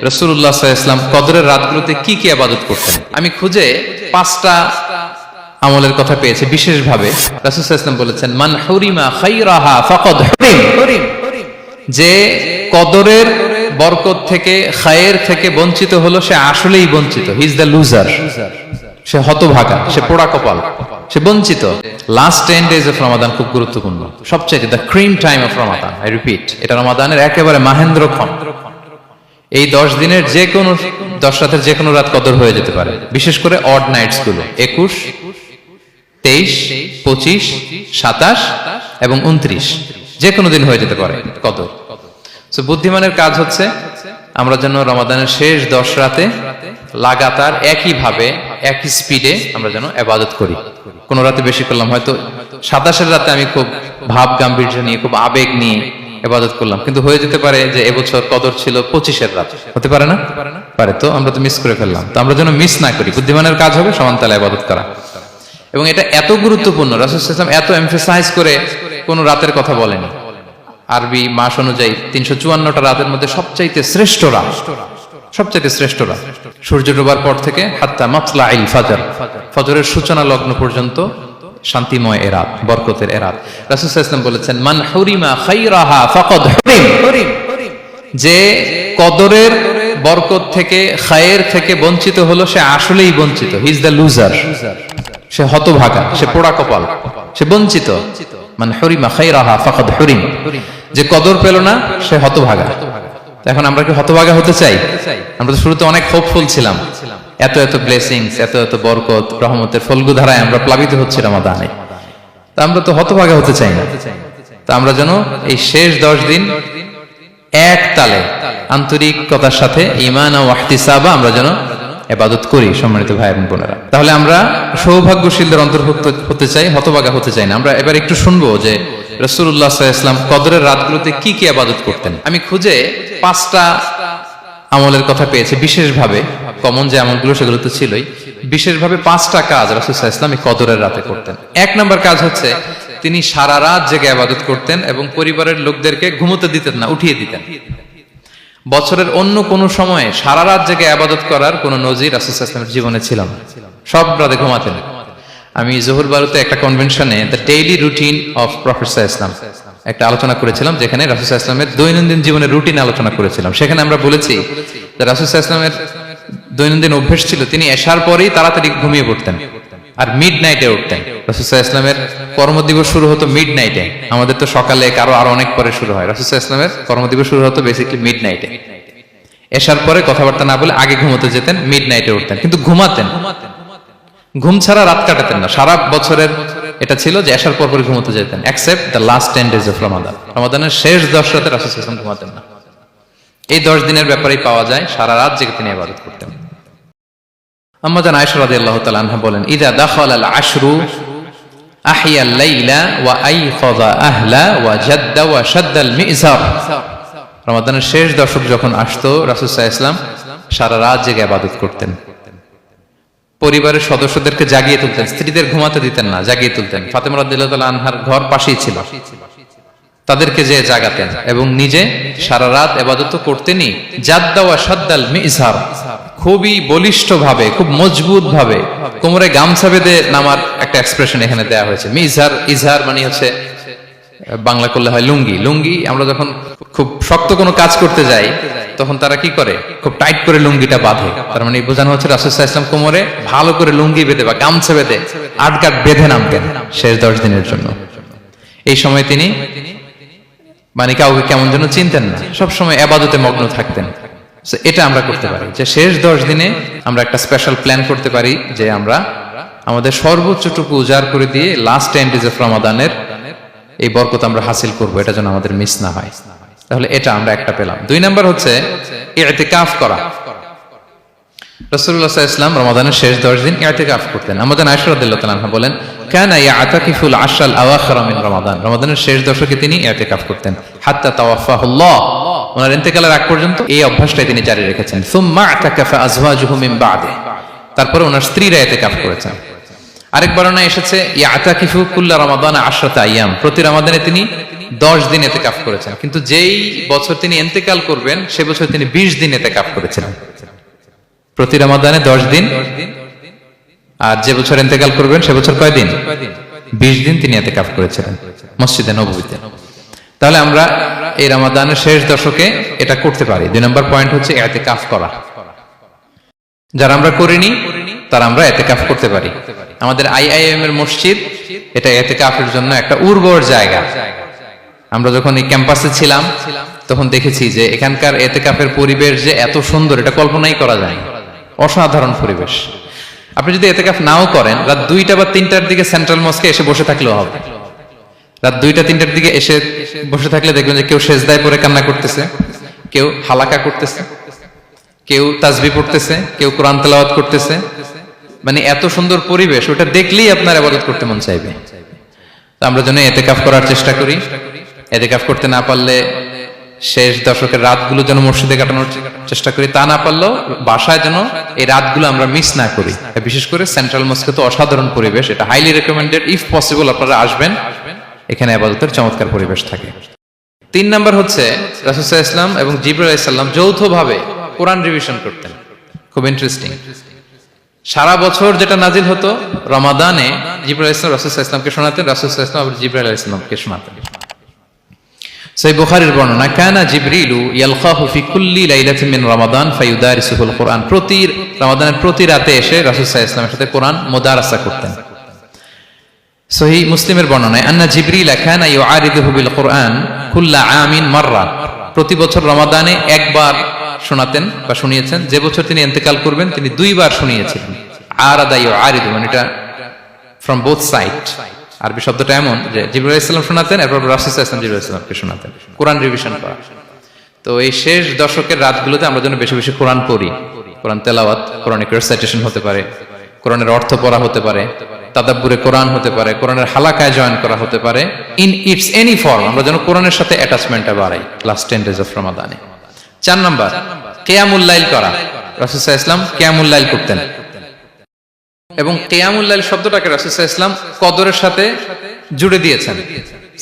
রাসূলুল্লাহ সাল্লাল্লাহু আলাইহি ওয়াসাল্লাম কদরের রাতগুলোতে কি কি ইবাদত করতেন। আমি খুঁজে 5টা আমলের কথা পেয়েছি বিশেষভাবে। রাসূল সাল্লাল্লাহু আলাইহি ওয়াসাল্লাম বলেছেন, মান হুরিমা খায়রাহা ফাকাদ হুরিম, যে কদরের বরকত থেকে খায়ের থেকে বঞ্চিত হলো সে আসলেই বঞ্চিত। হি ইজ দ্য লুজার, সে হতভাগা, সে পোড়া কপাল, সে বঞ্চিত। লাস্ট 10 days অফ রমাদান খুব গুরুত্বপূর্ণ, সবচেয়ে the cream time of Ramadan. I repeat, এটা রমাদানের একেবারে মাহেন্দ্রক্ষণ। এই 10 দিনের যে কোনো 10 রাতের যে কোনো রাত কদর হয়ে যেতে পারে, বিশেষ করে অড নাইটস গুলো 21, 23, 25, 27 এবং 29, যে কোনো দিন হয়ে যেতে পারে কদর। সো বুদ্ধিমানের কাজ হচ্ছে আমরা যেন রমাদানের শেষ 10 রাতে লাগাতার একইভাবে একই স্পিডে আমরা যেন ইবাদত করি। কোন রাতে বেশি করলাম, হয়তো 27 রাতে আমি খুব ভাব গাম্ভীর্য নিয়ে খুব আবেগ নিয়ে ইবাদত করলাম, কিন্তু হয়ে যেতে পারে যে এবছর কদর ছিল 25 রাত, হতে পারে না? পারে। তো আমরা তো মিস করে ফেললাম। তো আমরা যেন মিস না করি। বুদ্ধিমানের কাজ হবে সমান তালে ইবাদত করা। এবং এটা এত গুরুত্বপূর্ণ, রাসূল সাল্লাল্লাহু আলাইহি ওয়াসাল্লাম এত এমফাসাইজ করে কোন রাতের কথা বলেনি। আরবি মাস অনুযায়ী 354টা রাতের মধ্যে সবচাইতে শ্রেষ্ঠ রাত, সবচাইতে শ্রেষ্ঠ রাত সূর্য ডোবার পর থেকে হাত্তা মাতলাইল ফাজর, ফজরের সূচনা লগ্ন পর্যন্ত শান্তিময় এ রাত, বরকতের এ রাত। রাসূল সাল্লাল্লাহু আলাইহি ওয়াসাল্লাম বলেছেন, মান হুরিমা খায়রাহা ফাকাদ হুরিম, যে কদরের বরকত থেকে খায়ের থেকে বঞ্চিত হলো সে আসলেই বঞ্চিত। হি ইজ দ্য লুজার, সে হতভাগা, সে পোড়া কপাল, সে বঞ্চিত। মান হুরিমা খায়রাহা ফাকাদ হুরিম, যে কদর পেল না সে হতভাগা। এখন আমরা কি হতভাগা হতে চাই? আমরা তো শুরুতে অনেক হোপফুল ছিলাম, এত এত ব্লেসিংস, এত এত বরকত, রহমতের ফলগু ধারায় আমরা প্লাবিত হচ্ছি রমাদানে। তা আমরা তো হতভাগা হতে চাই না। তা আমরা যেন এই শেষ 10 দিন এক তালে আন্তরিকতার সাথে ঈমান ও ইহতিসাবা আমরা যেন ইবাদত করি। সম্মানিত ভাই এবং বোনেরা, তাহলে আমরা সৌভাগ্যশীলদের অন্তর্ভুক্ত হতে চাই, হতভাগা হতে চাই না। আমরা এবার একটু শুনবো যে রাসূলুল্লাহ সাল্লাল্লাহু আলাইহি ওয়াসাল্লাম কদরের রাতগুলোতে কি কি ইবাদত করতেন। আমি খুঁজে 5টা আমলের কথা পেয়েছি বিশেষভাবে। কমন যে আমলগুলো সেগুলো তো ছিলই, বিশেষভাবে 5টা কাজ রাসূল সাল্লাল্লাহু আলাইহি ওয়াসাল্লাম এই কদরের রাতে করতেন। 1 নম্বর কাজ হচ্ছে তিনি সারা রাত জেগে ইবাদত করতেন এবং পরিবারের লোকদেরকে ঘুমোতে দিতেন না, উঠিয়ে দিতেন। বছরের অন্য কোন সময়ে সারা রাত জেগে ইবাদত করার কোন নজির রাসূল সাল্লাল্লাহু আলাইহি ওয়াসাল্লামের জীবনে ছিল না। সব রাতে ঘুমাতেন। আমি জোহর বারুতে একটা কনভেনশনে the daily routine of prophet সাল্লাল্লাহু আলাইহি ওয়াসাল্লাম একটা আলোচনা করেছিলাম, যেখানে রাসূল সাল্লাল্লাহু আলাইহি ওয়াসাল্লামের দৈনন্দিন জীবনের রুটিন আলোচনা করেছিলাম। সেখানে আমরা বলেছি যে রাসূল সাল্লাল্লাহু আলাইহি ওয়াসাল্লামের দৈনন্দিন অভ্যাস ছিল তিনি এশার পরেই তাড়াতাড়ি ঘুমিয়ে পড়তেন আর মিড নাইটে উঠতেন। রাসূল সাল্লাল্লাহু আলাইহি ওয়াসাল্লামের কর্মদিবস শুরু হতো মিড নাইটে। আমাদের তো সকালে, কারো আরো অনেক পরে শুরু হয়। রাসূল সাল্লাল্লাহু আলাইহি ওয়াসাল্লামের কর্মদিবস শুরু হতো বেসিক্যালি মিড নাইটে। এশার পরে কথাবার্তা না বলে আগে ঘুমোতে যেতেন, মিড নাইটে উঠতেন, কিন্তু ঘুমাতেন। ঘুম ছাড়া রাত কাটাতেন না। সারা বছরের এটা ছিল যে এশার পর পরে ঘুমোতে যেতেন, except the last 10 days of Ramadan. রমাদানের শেষ 10 রাতে রাসূল সাল্লাল্লাহু আলাইহি ওয়াসাল্লাম ঘুমাতেন না। এই 10 দিনের ব্যাপারেই পাওয়া যায় সারা রাত জেগে তিনি ইবাদত করতেন। আম্মা জান আয়েশা রাদিয়াল্লাহু তাআলা আনহা বলেন, ইযা দাখালাল আশরু আহইয়াল লাইলা ওয়া আইকাযা আহলা ওয়া জাদ্দা ওয়া শাদ্দাল মিজার। রমাদানের শেষ দশক যখন আসতো রাসূল সাল্লাল্লাহু আলাইহি ওয়াসাল্লাম সারা রাত জেগে ইবাদত করতেন। পরিবারের সদস্যদেরকে জাগিয়ে তুলতেন, স্ত্রীদের ঘুমাতে দিতেন না, জাগিয়ে তুলতেন। ফাতেমা রাদিয়াল্লাহু তাআলা আনহার ঘর পাশেই ছিল, তাদেরকে যে জাগাতেন এবং নিজে সারা রাত ইবাদত করতেনই। জাদ্দা ওয়া শাদ্দাল মিজার, খুবই বলিষ্ঠ ভাবে, খুব মজবুত ভাবে কোমরে গামছা বেঁধে নামার একটা এক্সপ্রেশন এখানে দেওয়া হয়েছে। মিজার, ইজহার মানে হচ্ছে বাংলা করলে হয় লুঙ্গি। লুঙ্গি আমরা যখন খুব শক্ত কোনো কাজ করতে যাই তখন তারা কি করে, খুব টাইট করে লুঙ্গিটা বাঁধে। তার মানে বোঝানো হচ্ছে রাসূল সাল্লাল্লাহু আলাইহি ওয়াসাল্লাম কোমরে ভালো করে লুঙ্গি বেঁধে বা গামছা বেঁধে আটকাট বেঁধে নামতেন শেষ 10 দিনের জন্য। এই সময় তিনি মানে কাউকে কেমন যেন চিনতেন না, সবসময় ইবাদতে মগ্ন থাকতেন। এটা আমরা করতে পারি যে শেষ 10 দিনে আমরা একটা স্পেশাল প্ল্যান করতে পারি যে আমরা আমাদের সর্বোচ্চটুকু উজাড় করে দিয়ে লাস্ট 10 days অফ রমাদানের এই বরকত আমরা হাসিল করব, এটা যেন আমাদের মিস না হয়। তাহলে এটা আমরা একটা পেলাম। 2 নাম্বার হচ্ছে ইতিকাফ করা। রাসূলুল্লাহ সাল্লাল্লাহু আলাইহি ওয়াসাল্লাম রমাদানের শেষ 10 দিন ইতিকাফ করতেন। আমাদের আয়েশা রাদিয়াল্লাহু তাআলা আনহা বলেন, কানা ইয়াতাকিফুল আশরাল আওয়াখির মিন রমাদান। রমাদানের শেষ দশকে তিনি ইতিকাফ করতেন হাত্তা তাওয়াফাহুল্লাহ, ওনার ইন্তেকালের আগ পর্যন্ত এই অভ্যাসটাই তিনি জারি রেখেছেন। সুম্মা আতাকাফা আজওয়াজুহু মিন বাদে, তারপরে ওনার স্ত্রীরা ইতিকাফ করেছেন। আরেক বর্ণনায় এসেছে ইয়াতাকিফু কুল্লা রমাদান 10 আইয়াম, প্রতি রমাদানে তিনি 10 দিন ইতিকাফ করেছেন, কিন্তু যেই বছর তিনি ইন্তেকাল করবেন সে বছর তিনি 20 দিন ইতিকাফ করেছিলেন। প্রতি রমাদানে 10 দিন, আর যে বছর ইন্তেকাল করবেন সে বছর কয় দিন? 20 দিন তিনি ইতিকাফ করেছিলেন মসজিদে নববীতে। তাহলে আমরা এই রমাদানের শেষ দশকে এটা করতে পারি। 2 নম্বর পয়েন্ট হচ্ছে ইতিকাফ করা। যারা আমরা করিনি তারা আমরা ইতিকাফ করতে পারি। আমাদের আইআইএম এর মসজিদ এটা ইতিকাফের জন্য একটা উর্বর জায়গা। আমরা যখন এই ক্যাম্পাসে ছিলাম তখন দেখেছি যে এখানকার ইতিকাফের পরিবেশ যে এত সুন্দর এটা কল্পনাই করা যায় না। অসাধারণ পরিবেশ। আপনি যদি ইতিকাফ নাও করেন, রাত 2টা বা 3টার দিকে সেন্ট্রাল মস্কে এসে বসে থাকলেও হবে। রাত 2টা 3টার দিকে এসে বসে থাকলে দেখবেন যে কেউ সেজদায় পড়ে কান্না করতেছে, কেউ হালাকা করতেছে, কেউ তাসবিহ পড়তেছে, কেউ কোরআন তেলাওয়াত করতেছে। মানে এত সুন্দর পরিবেশ, ওটা দেখলেই আপনার ইবাদত করতে মন চাইবে। তো আমরা যেন ইতিকাফ করার চেষ্টা করি। ইতিকাফ করতে না পারলে শেষ দশকের রাতগুলো যেন মসজিদে কাটানোর চেষ্টা করি, তা না পারলেও বাসায় যেন এই রাতগুলো আমরা মিস না করি। বিশেষ করে সেন্ট্রাল মস্কে তো অসাধারণ পরিবেশ, এটা হাইলি রেকমেন্ডেড। ইফ পসিবল আপনারা আসবেন, এখানে ইবাদতের চমৎকার পরিবেশ থাকে। 3 নাম্বার হচ্ছে রাসূল সাল্লাল্লাহু আলাইহি ওয়াসাল্লাম এবং জিবরাইল আলাইহিস সালাম যৌথভাবে কোরআন রিভিশন করতেন। খুব ইন্টারেস্টিং। সারা বছর যেটা নাজিল হতো, রমাদানে জিবরাইল আলাইহিস সালাম রাসূল সাল্লাল্লাহু আলাইহি ওয়াসাল্লামকে শোনাতেন, রাসূল সাল্লাল্লাহু আলাইহি ওয়াসাল্লাম আবার জিবরাইল আলাইহিস সালামকে শোনাতেন। সহিহ বুখারীর বর্ণনা, কানা জিবরিলু ইয়ালকাহু ফি কুল্লি লাইলাতিন মিন রমাদান ফায়ুদারিসুহুল কুরআন। প্রতি রমাদানের প্রতি রাতে এসে রাসূল সাল্লাল্লাহু আলাইহি ওয়াসাল্লামের সাথে কোরআন মুদারাসা করতেন। সহিহ মুসলিমের বর্ণনায়, আন্না জিবরিল কানা ইউআরিদুহু বিল কুরআন কুল্লা আমিন মাররা। প্রতি বছর রমাদানে একবার শোনাতেন বা শুনিয়েছেন, যে বছর তিনি ইন্তেকাল করবেন তিনি 2 বার শুনিয়েছিলেন। আরাদা ইউআরিদু মানে এটা ফ্রম বোথ সাইড। আরবি শব্দটা এমন যে জিবরাইল আলাইহিস সালাম শোনাতেন, এরপর রাসূল সাল্লাল্লাহু আলাইহি ওয়াসাল্লাম জিবরাইল আলাইহিস সালামকে শোনাতেন। কোরআন রিভিশন করা। তো এই শেষ দশকের রাতগুলোতে আমরা যেন বেশি বেশি কোরআন পড়ি। কোরআন তেলাওয়াত, কোরআনিক রিসাইটেশন হতে পারে, কোরআনের অর্থ পড়া হতে পারে, তাদাব্বুরে কোরআন হতে পারে, কোরআনের হালাকায় জয়েন করা হতে পারে। ইন ইটস এনি ফর্ম আমরা যেন কোরআনের সাথে অ্যাটাচমেন্টটা বাড়াই লাস্ট 10 ডেজ অফ রমাদানে। 4 নাম্বার, কিয়ামুল লাইল করা। রাসূল সাল্লাল্লাহু আলাইহি ওয়াসাল্লাম কিয়ামুল লাইল করতেন, এবং কিয়ামুল লাইল শব্দটাকে রাসূল সাল্লাল্লাহু আলাইহি ওয়াসাল্লাম কদরের সাথে জুড়ে দিয়েছেন।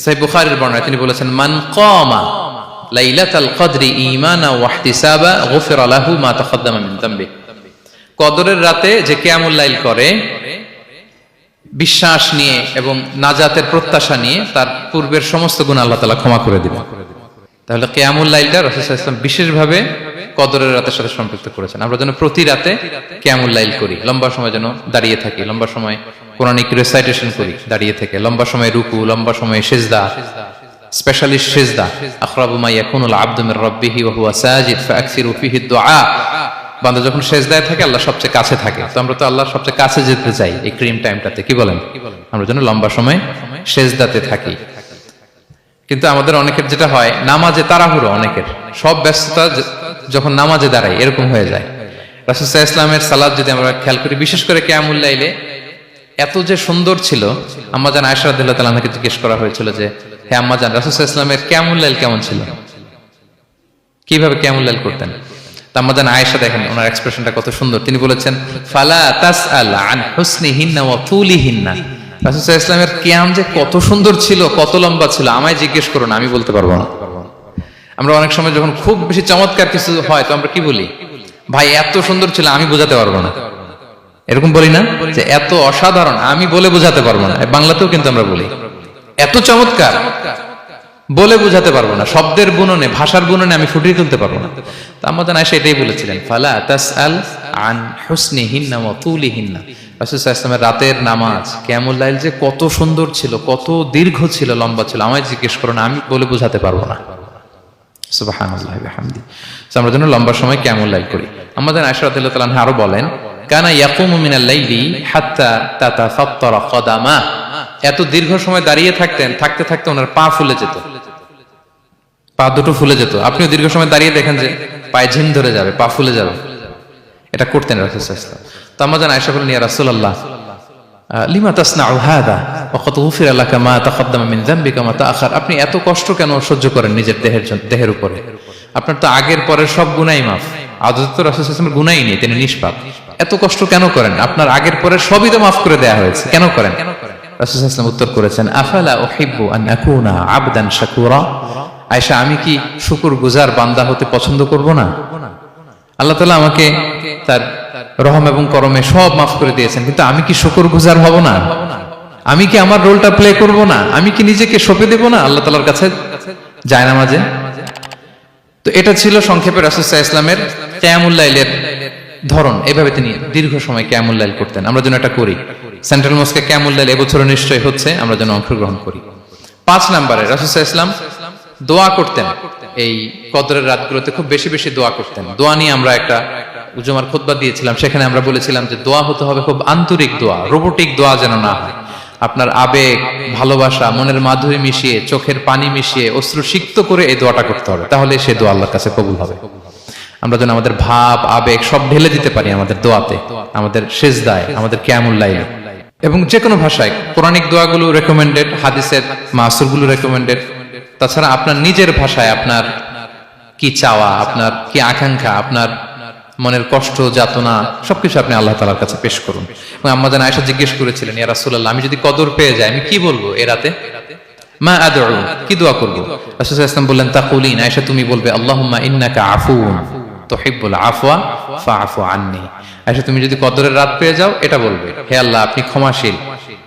সহিহ বুখারীর বর্ণনায় তিনি বলেছেন, মান কামা লাইলাতাল কদরি ঈমানা ওয়া ইহতিসাবা গুফিরা লাহু মা তাকাদ্দামা মিন যামবি। কদরের রাতে যে কিয়ামুল লাইল করে বিশ্বাস নিয়ে এবং নাজাতের প্রত্যাশা নিয়ে, তার পূর্বের সমস্ত গুনাহ আল্লাহ তাআলা ক্ষমা করে দিবেন। তাহলে কিয়ামুল লাইলটা রাসূল সাল্লাল্লাহু আলাইহি ওয়াসাল্লাম বিশেষভাবে কদরের রাতের সাথে সম্পৃক্ত করেছেন। আমরা যেন প্রতি রাতে কিয়ামুল লাইল করি, লম্বা সময় যেন দাঁড়িয়ে থাকি, লম্বা সময় কোরআনিক রিসাইটেশন করি দাঁড়িয়ে থেকে, লম্বা সময় রুকু, লম্বা সময় সিজদা, স্পেশালি সিজদা। আখরাবু মা ইয়াকুনুল আবদু মির রাব্বিহি ওয়া হুয়া সাজিদ ফাআকসিরু ফিহি দুআ। বান্দা যখন সিজদায় থাকে আল্লাহ সবচেয়ে কাছে থাকে। তো আমরা তো আল্লাহর সবচেয়ে কাছে যেতে চাই এই ক্রিম টাইমটাতে, কি বলেন? আমরা যেন লম্বা সময় সিজদাতে থাকি। কিন্তু আমাদের অনেকের যেটা হয়, নামাজে তাড়াহুড়ো, অনেকের সব ব্যস্ততা যখন নামাজে দাঁড়াই এরকম হয়ে যায়। রাসূল সাল্লাল্লাহু আলাইহি ওয়াসাল্লামের সালাত যদি আমরা খেয়াল করি, বিশেষ করে কিয়ামুল লাইলে এত যে সুন্দর ছিল। আম্মাজান আয়েশা রাদিয়াল্লাহু তাআলা আনহাকে জিজ্ঞেস করা হয়েছিল যে, হে আম্মাজান, রাসূল সাল্লাল্লাহু আলাইহি ওয়াসাল্লামের কিয়ামুল লাইল কেমন ছিল, কিভাবে কিয়ামুল লাইল করতেন? আম্মাজান আয়েশা দেখেন ওনার এক্সপ্রেশনটা কত সুন্দর। তিনি বলেছেন, ফালা তাসআল আন হুসনিহিন্না ওয়া তুলিহিন্না। রাসূল সাল্লাল্লাহু আলাইহি ওয়াসাল্লামের কিয়াম যে কত সুন্দর ছিল, কত লম্বা ছিল, আমায় জিজ্ঞেস করো না, আমি বলতে পারবো না। আমরা অনেক সময় যখন খুব বেশি চমৎকার কিছু হয় তো আমরা কি বলি, ভাই এত সুন্দর ছিল আমি বোঝাতে পারবো না, এরকম বলি না যে এত অসাধারণ আমি বলে বোঝাতে পারবো না। বাংলাতেও কিন্তু আমরা বলি এত চমৎকার, বলে বোঝাতে পারবো না, শব্দের বুননে, ভাষার বুননে আমি ফুটিয়ে তুলতে পারবো না। তো আম্মাজান আয়েশা এটাই বলেছিলেন, ফালা তাসআল আন হুসনিহিন্না ওয়া তুলিহিন্না। রাসূল সাল্লাল্লাহু আলাইহি ওয়াসাল্লামের রাতের নামাজ কিয়ামুল লাইল যে কত সুন্দর ছিল, কত দীর্ঘ ছিল, লম্বা ছিল, আমায় জিজ্ঞেস করো না, আমি বলে বোঝাতে পারবো না। সুবহানাল্লাহি ওয়া বিহামদিহি। আমরা যেন লম্বা সময় কিয়ামুল লাইল করি। আম্মাজান আয়েশা রাদিয়াল্লাহু তাআলা আনহা আরো বলেন, কানা ইয়াকুমু মিনাল লাইলি হাত্তা তাতাফাত্তারা কদামা। এত দীর্ঘ সময় দাঁড়িয়ে থাকতেন, থাকতে থাকতে ওনার পা ফুলে যেত, পা দুটো ফুলে যেত। আপনিও দীর্ঘ সময় দাঁড়িয়ে দেখেন যে পায়ে ঝিম ধরে যাবে, পা ফুলে যাবে, এটা করতেন রাসূল সাল্লাল্লাহু আলাইহি ওয়াসাল্লাম। তো আম্মাজান আয়েশা বলেন, ইয়া রাসূলুল্লাহ লিমা তাসনাউ হাদা ওয়া কদ গুফিরা লাকা মা তাকাদ্দামা মিন যামবিকা মা তাআখার। আপনি এত কষ্ট কেন সহ্য করেন নিজের দেহের উপরে? আপনার তো আগের পরের সব গুনাহই মাফ। আদতে তো রাসূল সাল্লাল্লাহু আলাইহি ওয়াসাল্লামের গুনাহই নেই, তিনি নিষ্পাপ। এত কষ্ট কেন করেন? আপনার আগের পরের সবই তো মাফ করে দেয়া হয়েছে, কেন করেন? রাসূল সাল্লাল্লাহু আলাইহি ওয়াসাল্লাম উত্তর করেছেন, আফালা উহিব্বু আন আকুনা আবদান শাকুরা। আয়েশা, আমি কি শুকরগুজার বান্দা হতে পছন্দ করব না? আল্লাহ তাআলা আমাকে তার রহম এবং করমে সব মাফ করে দিয়েছেন, কিন্তু আমি কি শুকরগুজার হব না? আমি কি আমার রোলটা প্লে করব না? আমি কি নিজেকে সঁপে দেব না আল্লাহ তাআলার কাছে জায়নামাজে? তো এটা ছিল সংক্ষেপে রাসূল সাল্লাল্লাহু আলাইহি ওয়াসাল্লামের কিয়ামুল লাইলের ধরন। এভাবে তিনি দীর্ঘ সময় কিয়ামুল লাইল করতেন। আমরা যেন এটা করি। সেন্ট্রাল মস্কে কিয়ামুল লাইল এবছর নিশ্চয়ই হচ্ছে, আমরা যেন অংশগ্রহণ করি। 5 নম্বরে রাসূল সাল্লাল্লাহু আলাইহি ওয়াসাল্লাম দোয়া করতেন। এই কদরের রাতগুলোতে খুব বেশি বেশি দোয়া করতেন। দোয়া নিয়ে আমরা একটা জুমার খুতবা দিয়েছিলাম, সেখানে আমরা বলেছিলাম যে দোয়া হতে হবে খুব আন্তরিক দোয়া, রোবোটিক দোয়া যেন না হয়। আপনার আবেগ, ভালোবাসা, মনের মাধুরী মিশিয়ে, চোখের পানি মিশিয়ে, অশ্রু সিক্ত করে এই দোয়াটা করতে হবে, তাহলে সে দোয়া আল্লাহর কাছে কবুল হবে। আমরা যেন আমাদের ভাব, আবেগ সব ঢেলে দিতে পারি আমাদের দোয়াতে, আমাদের সিজদায়, আমাদের কিয়ামুল লাইলে। এবং যে কোনো ভাষায় কোরআনিক দোয়াগুলো রেকমেন্ডেড, হাদিসের মাসুরগুলো রেকমেন্ডেড। তাছাড়া আপনার নিজের ভাষায় আপনার কি চাওয়া, আপনার কি আকাঙ্ক্ষা, আপনার মনের কষ্ট, যাতনা সবকিছু আপনি আল্লাহ তাআলার কাছে পেশ করুন। এবং আম্মা জান আয়েশা জিজ্ঞেস করেছিলেন, ইয়া রাসূলুল্লাহ, আমি যদি কদর পেয়ে যাই আমি কি বলবো এই রাতে? মা আদউ, কি দোয়া করব? রাসূল সাল্লাল্লাহু আলাইহি ওয়াসাল্লাম বললেন, তাকুলিন, আয়েশা তুমি বলবে, আল্লাহুম্মা ইন্নাকা আফুউন তুহিব্বুল আফওয়া ফাআফু আন্নী। আয়েশা তুমি যদি কদরের রাত পেয়ে যাও এটা বলবে, হে আল্লাহ আপনি ক্ষমাশীল,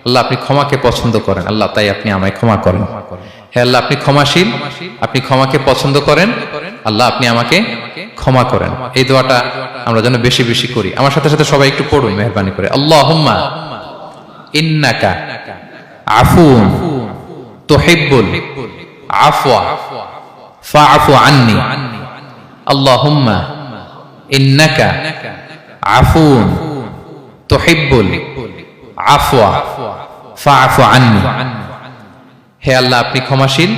আল্লাহ আপনি ক্ষমাকে পছন্দ করেন, আল্লাহ তাই আপনি আমায় ক্ষমা করেন। হে আল্লাহ আপনি ক্ষমাশীল, আপনি ক্ষমাকে পছন্দ করেন, আল্লাহ আপনি আমাকে ক্ষমা করেন। এই দোয়াটা আমরা যেন বেশি বেশি করি। আমার সাথে সাথে সবাই একটু পড়ুন মেহেরবানি করে। আল্লাহুম্মা ইন্নাকা আফুউন তুহিব্বুল আফওয়া ফাআফু আন্নী। আল্লাহুম্মা ইন্নাকা আফুউন তুহিব্বুল আফওয়া ফাআফু আন্নী। হে আল্লাহ আপনি ক্ষমাশীল,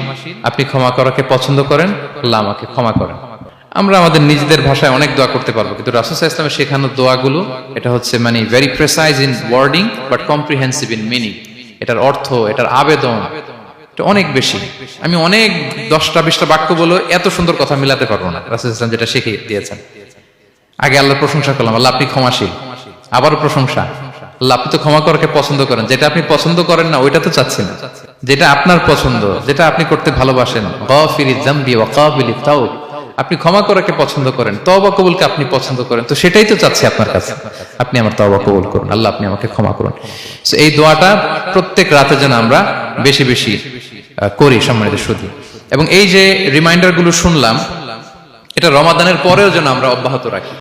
আপনি ক্ষমা করাকে পছন্দ করেন, আল্লাহ আমাকে ক্ষমা করেন। আমরা আমাদের নিজেদের ভাষায় অনেক দোয়া করতে পারবো, কিন্তু রাসূল সাল্লাল্লাহু আলাইহি ওয়াসাল্লামের শেখানো দোয়াগুলো এটা হচ্ছে মানে very precise in wording but comprehensive in meaning. এটার অর্থ, এটার আবেদন এটা অনেক বেশি। আমি অনেক 10টা-20টা বাক্য বলে এত সুন্দর কথা মিলাতে পারবো না। রাসূল সাল্লাল্লাহু আলাইহি ওয়াসাল্লাম যেটা শিখিয়ে দিয়েছেন, আগে আল্লাহর প্রশংসা করলাম, আল্লাহ আপনি ক্ষমাশীল, আবারও প্রশংসা, আল্লাহ আপনি তো ক্ষমা করাকে পছন্দ করেন। যেটা আপনি পছন্দ করেন না ওইটা তো চাচ্ছি না, যেটা আপনার পছন্দ, যেটা আপনি করতে ভালোবাসেন, গাফিরিয যামবি ওয়া কাবিলিত তাওব, আপনি ক্ষমা করাকে পছন্দ করেন, তওবা কবুলকে আপনি পছন্দ করেন, তো সেটাই তো চাচ্ছি আপনার কাছে, আপনি আমার তওবা কবুল করুন, আল্লাহ আপনি আমাকে ক্ষমা করুন। সো এই দোয়াটা প্রত্যেক রাতে যেন আমরা বেশি বেশি করি সম্মানিত সুধী। এবং এই যে রিমাইন্ডার গুলো শুনলাম, এটা রমাদানের পরেও যেন আমরা অব্যাহত রাখি।